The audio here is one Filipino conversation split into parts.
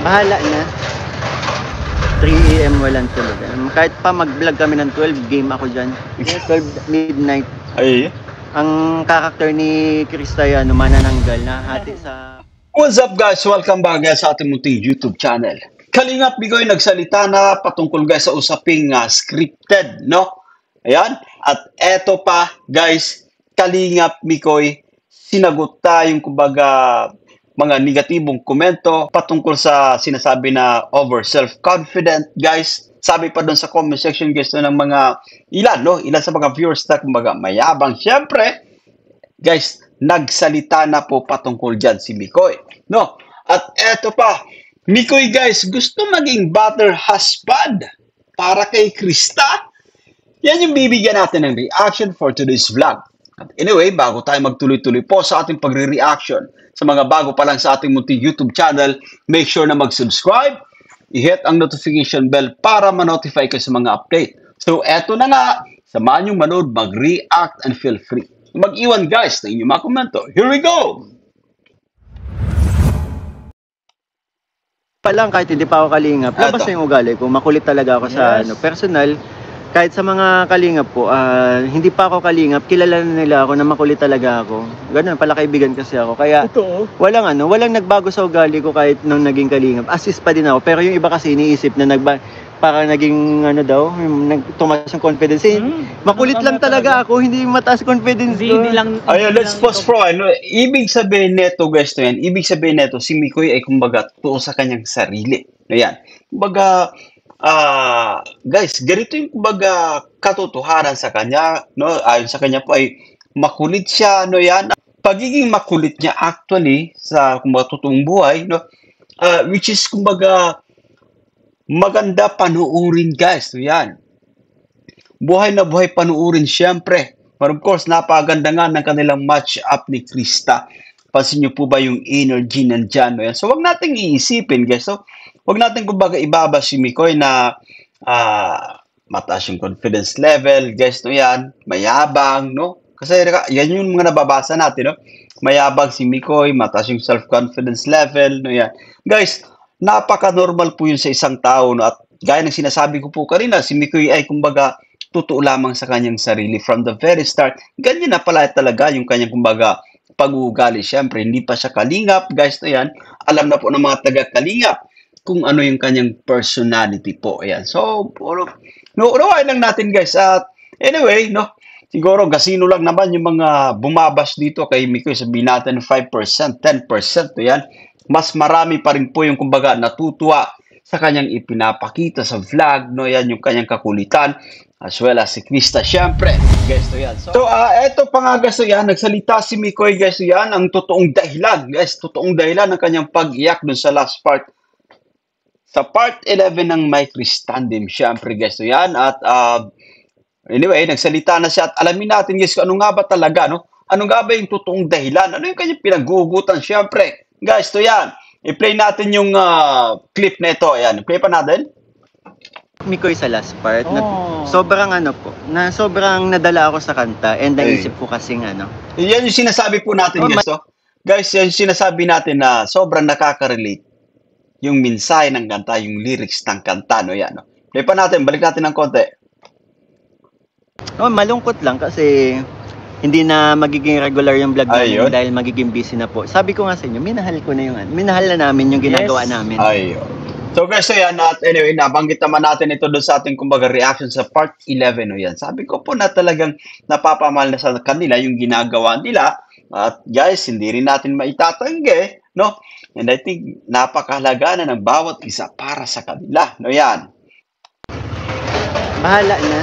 Bahala na. 3 AM walang tulog. Kahit pa mag-vlog kami ng 12, game ako dyan. 12 midnight. Ay. Ang character ni Kristayano, manananggal na hati sa... What's up guys? Welcome back guys sa ating munting YouTube channel. Kalingap Bigoy nagsalita na patungkol guys sa usaping scripted, no? Ayan. At eto pa guys, Kalingap Mikoy sinagot yung kumbaga mga negatibong komento patungkol sa sinasabi na over self-confident guys. Sabi pa doon sa comment section guys ng mga ilan sa mga viewers na kumbaga mayabang. Syempre, guys, nagsalita na po patungkol dyan si Mikoy. No? At eto pa, Mikoy guys, gusto maging butter husband para kay Krista? Yan yung bibigyan natin ng reaction for today's vlog. At anyway, bago tayo magtuloy-tuloy po sa ating pagre-reaction, sa mga bago pa lang sa ating munting YouTube channel, make sure na mag-subscribe, i-hit ang notification bell para ma-notify kayo sa mga update. So eto na nga, samahan nyo manood, mag-react and feel free. Mag-iwan guys ng inyong mga komento. Here we go! Pa lang, kahit hindi pa ako kalingap, labas na yung ugali ko. Makulit talaga ako sa personal. Kahit sa mga kalingap po, hindi pa ako kalingap, kilala na nila ako na makulit talaga ako. Ganun, pala kaibigan kasi ako. Kaya walang nagbago sa ugali ko kahit nung naging kalingap. Assist pa din ako. Pero yung iba kasi iniisip na para naging tumaas yung confidence. Makulit lang talaga ako, hindi mataas confidence ko. Ayun, let's pause for ibig sabihin neto guys to yan. Ibig sabihin neto, si Mikoy ay kumbaga totoo sa kanyang sarili. Ayan. Kumbaga, guys, ganito yung kumbaga katotohanan sa kanya, no? Ayon sa kanya po ay makulit siya, no yan. Pagiging makulit niya actually sa kumbaga totoong buhay, no? Which is kumbaga maganda panuurin guys, no yan. Buhay na buhay panuurin syempre. But of course, napaganda nga ng kanilang match up ni Krista. Pansin niyo po ba yung energy nandyan, no yan? So wag nating iisipin guys, so wag natin kumbaga ibaba si Mikoy na mataas yung confidence level, guys, no yan, mayabang, no? Kasi yan yung mga nababasa natin, no? Mayabang si Mikoy, mataas yung self-confidence level, no yan. Guys, napaka-normal po yun sa isang tao, no? At gaya ng sinasabi ko po kanina, si Mikoy ay kumbaga totoo lamang sa kanyang sarili from the very start. Ganyan na pala talaga yung kanyang kumbaga pag-uugali. Siyempre, hindi pa siya kalingap, guys, no yan. Alam na po ng mga taga-kalingap kung ano yung kanyang personality po. Ayan. So, unawain lang natin guys. At anyway, no, siguro gasino lang naman yung mga bumabas dito kay Mikoy. Sabihin natin 5%, 10%. Ayan. Mas marami pa rin po yung kumbaga natutuwa sa kanyang ipinapakita sa vlog. No, yan yung kanyang kakulitan. As well as si Krista, syempre. Guys, to yan. So, eto pa nga guys, yan. Nagsalita si Mikoy guys, yan. Ang totoong dahilan. Guys, totoong dahilan ng kanyang pag-iyak dun sa last part. Sa part 11 ng My Kristandem, syempre guys, so yan. At anyway, nagsalita na siya at alamin natin guys kung ano nga ba talaga, no? Ano nga ba yung totoong dahilan? Ano yung kanyang pinaggugutan, syempre. Guys, so yan. I-play natin yung clip na ito. Ayan, play pa natin. Mikoy sa last part, sobrang sobrang nadala ako sa kanta and naisip ko kasing Yan yung sinasabi po natin guys, so. Guys, yan yung sinasabi natin na sobrang nakaka-relate. Yung mensahe ng kanta, yung lyrics ng kanta, no yan. No? Play pa natin, balik natin ng konti. Malungkot lang kasi hindi na magiging regular yung vlog namin dahil magiging busy na po. Sabi ko nga sa inyo, minahal na namin yung ginagawa namin. Ayun. So guys, so yan, at anyway, nabanggit naman natin ito doon sa ating kumbaga reaction sa part 11, no yan. Sabi ko po na talagang napapamahal na sa kanila yung ginagawa nila. At guys, hindi rin natin maitatanggi, no? And I think napakahalaga na ng bawat isa para sa kanila. No yan. Bahala na.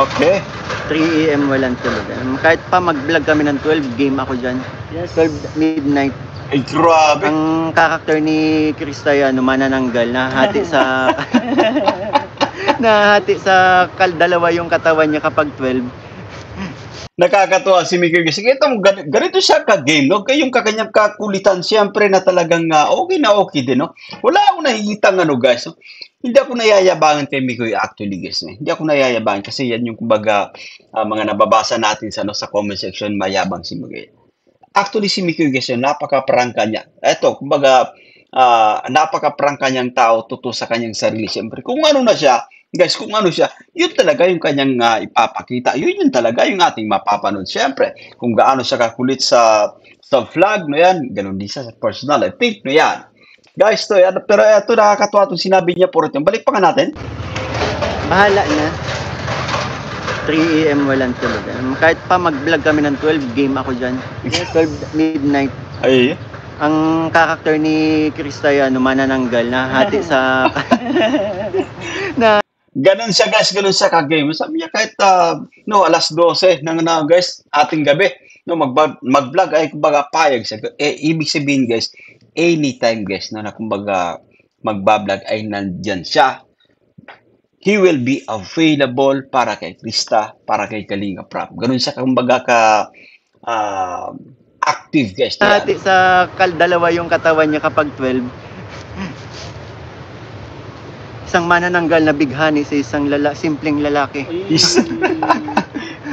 Okay. 3 AM walang tulog. Kahit pa mag-vlog kami ng 12, game ako dyan. 12 midnight. Ay, grabe. Ang character ni Kristayano, manananggal na hati sa... nahati sa dalawa yung katawan niya kapag 12. Nakakatuwa si Mikoy kasi ganito siya ka-game, no? Yung kakanyang kakulitan, siyempre na talagang okay din, no? Wala akong nakikita guys. No? Hindi ako nayayabangan kay Mikoy actually, guys. No? Hindi ako nayayabangan kasi yan yung kumbaga mga nababasa natin sa comment section, mayabang si Mikoy. Actually si Mikoy guys, napaka-prangka niya. Eto, kumbaga napaka-prangka niyang tao, totoo sa kanyang sarili. Siyempre, kung ano na siya, guys, kung ano siya, yun talaga yung kanyang ipapakita. Yun talaga yung ating mapapanood. Siyempre, kung gaano siya kakulit sa vlog, no yan, ganun din siya sa personal. I think, no yan. Guys, pero ito nakakatuwa itong sinabi niya po rin. Balik pa nga natin. Bahala na. 3 AM walang tulog. Kahit pa mag-vlog kami ng 12, game ako dyan. 12 midnight. Ay, Ang karakter ni Krista yan, manananggal na hati sa... na ganun siya guys, ganun siya ka-game. Sabi niya kahit alas 12 guys, ating gabi, no, mag-vlog ay kumbaga payag siya. Ibig sabihin guys, anytime guys na kumbaga magbablog ay nandyan siya. He will be available para kay Krista, para kay Kalinga Prab. Ganun siya kumbaga active guys. hati sa dalawa yung katawan niya kapag 12. Isang manananggal na bighani sa isang simpleng lalaki.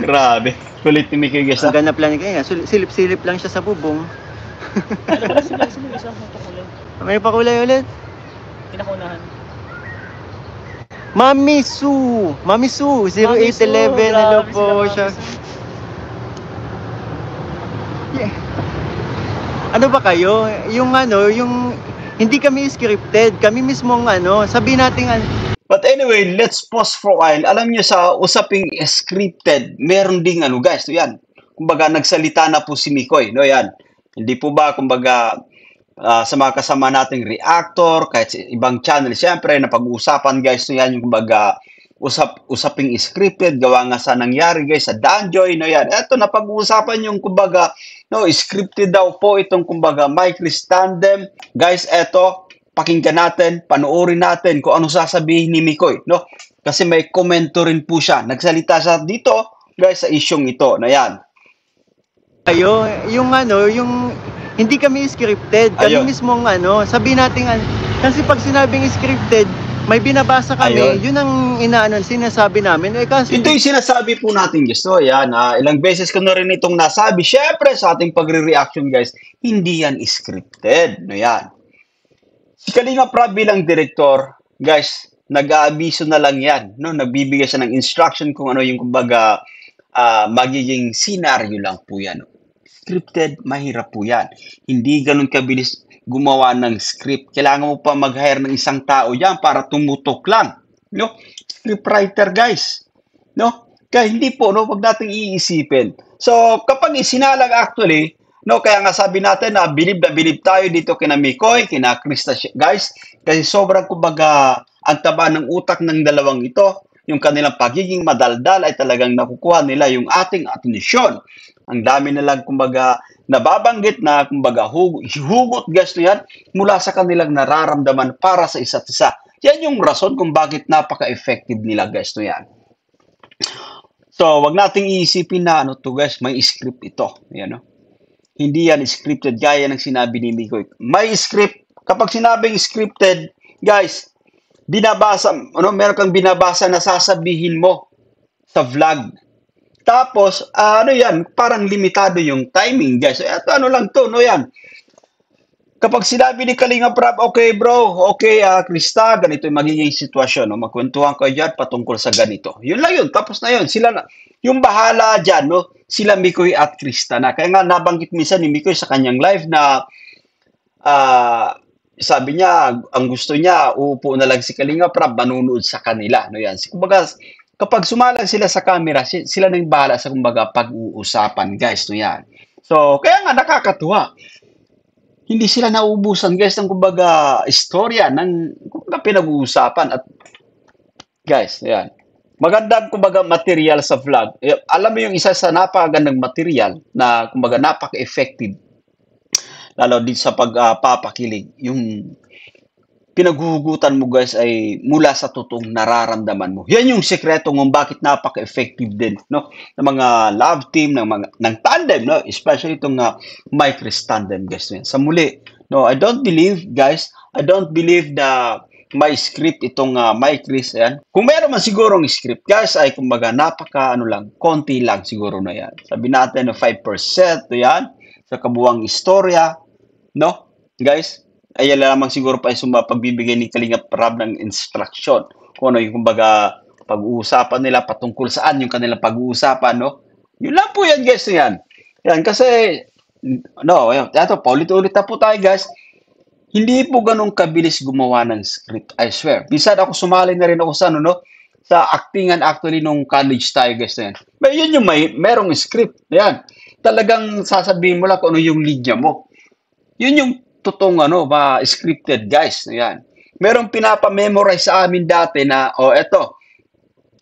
Grabe. Kulit ni Mickey guys. Ang ganap lang kaya, silip-silip lang siya sa bubong. May pakulay ulit. Pinakunahan. Mami Sue, 0811, hello po siya. Yeah. Ano ba kayo? Yung hindi kami scripted, kami mismo sabihin natin But anyway, let's pause for a while. Alam niyo sa usaping scripted, meron ding guys, so yan. Kumbaga nagsalita na po si Mikoy, no yan. Hindi po ba kumbaga sa mga kasama nating reactor, kahit sa ibang channel, siyempre napag-uusapan guys, so yan yung kumbaga usaping scripted, gawa nga sa nangyari guys sa Danjoy, no yan. Eto napag-uusapan yung kumbaga scripted daw po itong kumbaga My Chris Tandem. Guys, eto pakinggan natin, panoorin natin kung ano sasabihin ni Mikoy, no? Kasi may komento rin po siya. Nagsalita siya dito, guys, sa isyong ito, na yan. Kayo, yung hindi kami scripted, kami mismo sabihin natin kasi pag sinabing scripted, may binabasa kami, yun ang sinasabi namin. Kasi ito yung sinasabi po natin, guys. So, yan, ilang beses ko na rin itong nasabi. Syempre, sa ating pagre-reaction, guys, hindi yan scripted. No, yan. Si Kalinga Prab bilang director, guys, nag-aabiso na lang yan. No? Nagbibigay siya ng instruction kung ano yung kumbaga magiging scenario lang po yan. Scripted, mahirap po yan. Hindi ganun kabilis gumawa ng script. Kailangan mo pa mag-hire ng isang tao yan para tumutok lang. No? Scriptwriter, guys. No? Kaya hindi po, no? Wag nating iisipin. So, kapag isinalang actually, no, kaya nga sabi natin na bilib tayo dito kina Mikoy, kina Krista, guys. Kasi sobrang kumbaga ang taba ng utak ng dalawang ito, yung kanilang pagiging madaldal ay talagang nakukuha nila yung ating atensyon. Ang dami nilang kumbaga nababanggit na kumbaga hugot guys na yan mula sa kanilang nararamdaman para sa isa't isa. Yan yung rason kung bakit napaka-effective nila guys na yan. So, wag nating iisipin na to guys, may script ito. Yan, no? Hindi yan scripted gaya ng sinabi ni Mikoy. May script. Kapag sinabing scripted, guys, binabasa, meron kang binabasa na sasabihin mo sa vlog. Tapos, yan, parang limitado yung timing, guys. Ito, lang to, no yan. Kapag sinabi ni Kalinga Prab, okay bro, okay Krista, ganito yung magiging sitwasyon, no? Magkwentuhan kayo dyan patungkol sa ganito. Yun lang yun, tapos na yun. Sila na, yung bahala dyan, no? Sila Mikoy at Krista na. Kaya nga nabanggit minsan ni Mikoy sa kanyang live na sabi niya, ang gusto niya, uupo na lang si Kalinga Prab, manunood sa kanila. No yan. Kumbaga, kapag sumalang sila sa camera, sila nang bahala sa kumbaga pag-uusapan, guys. No yan. So, kaya nga nakakatuwa. Hindi sila nauubusan, guys, ng kumbaga istorya ng kumbaga pinag-uusapan. At guys, yan. Magandang kumbaga material sa vlog. Alam mo yung isa sa napakagandang material na kumbaga napaka-effective lalo din sa pagpapakilig. Yung pinaghuhugutan mo guys ay mula sa totoong nararamdaman mo. Yan yung sekreto kung bakit napaka-effective din, no, ng mga love team ng tandem, no, especially itong My Chris Tandem guys. Sa muli, no, I don't believe na may script itong My Chris, yan. Kung meron man sigurong script guys ay kumbaga napaka konti lang siguro na yan. Sabi natin na 5% yan sa kabuuang istorya, no, guys. ayan lamang siguro pa yung pagbibigay ni Kalingap Rab ng instruction. Kung ano yung kumbaga pag-uusapan nila patungkol saan yung kanilang pag-uusapan, no? Yun lang po yan, guys, yan. Yan, kasi, no, ito, paulit-ulit na po tayo, guys. Hindi po ganun kabilis gumawa ng script, I swear. Bisan ako sumali na rin ako sa, ano, no? Sa actingan actually nung college tayo, guys, na yan. But yun yung merong script. Yan. Talagang sasabihin mo lang kung ano yung linya mo. Yun yung totoong scripted, guys. Yan. Merong pinapa-memorize sa amin dati na, eto,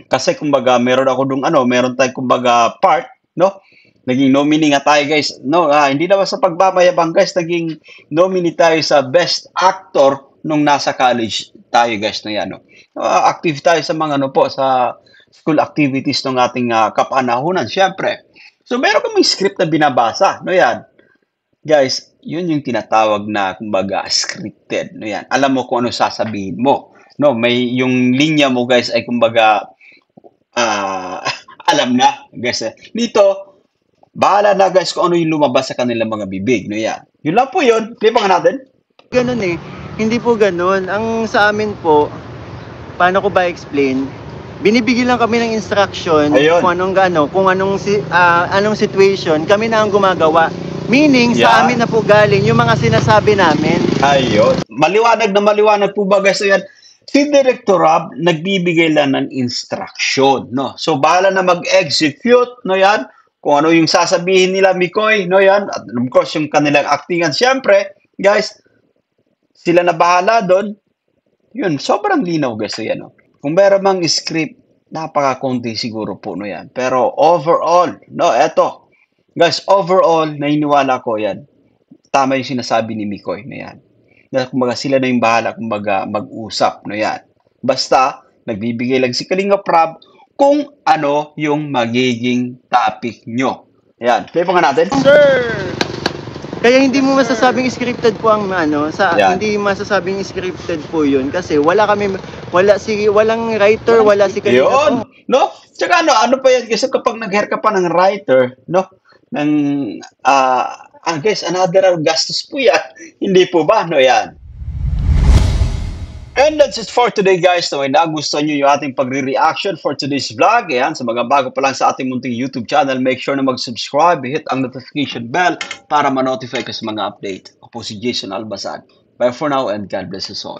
kasi kumbaga meron ako meron tayong kumbaga part, no? Naging nominee nga tayo, guys. No, hindi naman sa pagmamayabang, guys, naging nominee tayo sa Best Actor nung nasa college tayo, guys, no yan, no. Active tayo sa mga sa school activities ng ating kapanahunan, syempre. So meron kaming script na binabasa, no yan. Guys, yun yung tinatawag na kumbaga scripted, no yan. Alam mo kung ano sasabihin mo. No, may yung linya mo, guys, ay kumbaga alam na, guys. Dito, bahala na, guys, kung ano yung lumabas sa kanilang mga bibig, no yan. Yun lang po yun. Klipan natin. Ganun eh. Hindi po ganun. Ang sa amin po, paano ko ba explain? Binibigyan lang kami ng instruction Ayun. kung anong situation, kami na ang gumagawa. Meaning, Yeah. sa amin na po galing yung mga sinasabi namin. Ayun. Maliwanag na maliwanag po ba, guys, yan. Si Director Rob, nagbibigay lang ng instruction, no? So, bahala na mag-execute, no yan? Kung ano yung sasabihin nila, Mikoy, no yan? At of course, yung kanilang actingan. Siyempre, guys, sila na bahala doon. Yun, sobrang linaw, guys, yan, no? Kung meron mang script, napaka-konti siguro po, no yan? Pero overall, no, eto. Guys, overall, naniniwala ko yan. Tama yung sinasabi ni Mikoy, no yan. Na kumbaga sila na yung bahala kumbaga mag-usap, no yan. Basta, nagbibigay lang si Kalingap Rab kung ano yung magiging topic nyo. Ayan, play pa nga natin. Sir! Kaya hindi mo masasabing scripted po ang Yan. hindi masasabing scripted po 'yun kasi walang writer, wala si Yun, no? Tsaka ano pa yan, kasi kapag nag-hire ka pa ng writer, no? Ng, guys, another gastos po yan. Hindi po ba, no yan? And that's it for today, guys. So, nagustuhan nyo yung ating pagre-reaction for today's vlog. Ayan, sa mga bago pa lang sa ating munting YouTube channel, make sure na mag-subscribe, hit ang notification bell para ma-notify ka sa mga update. Ako po si Jason Albasan. Bye for now and God bless us all.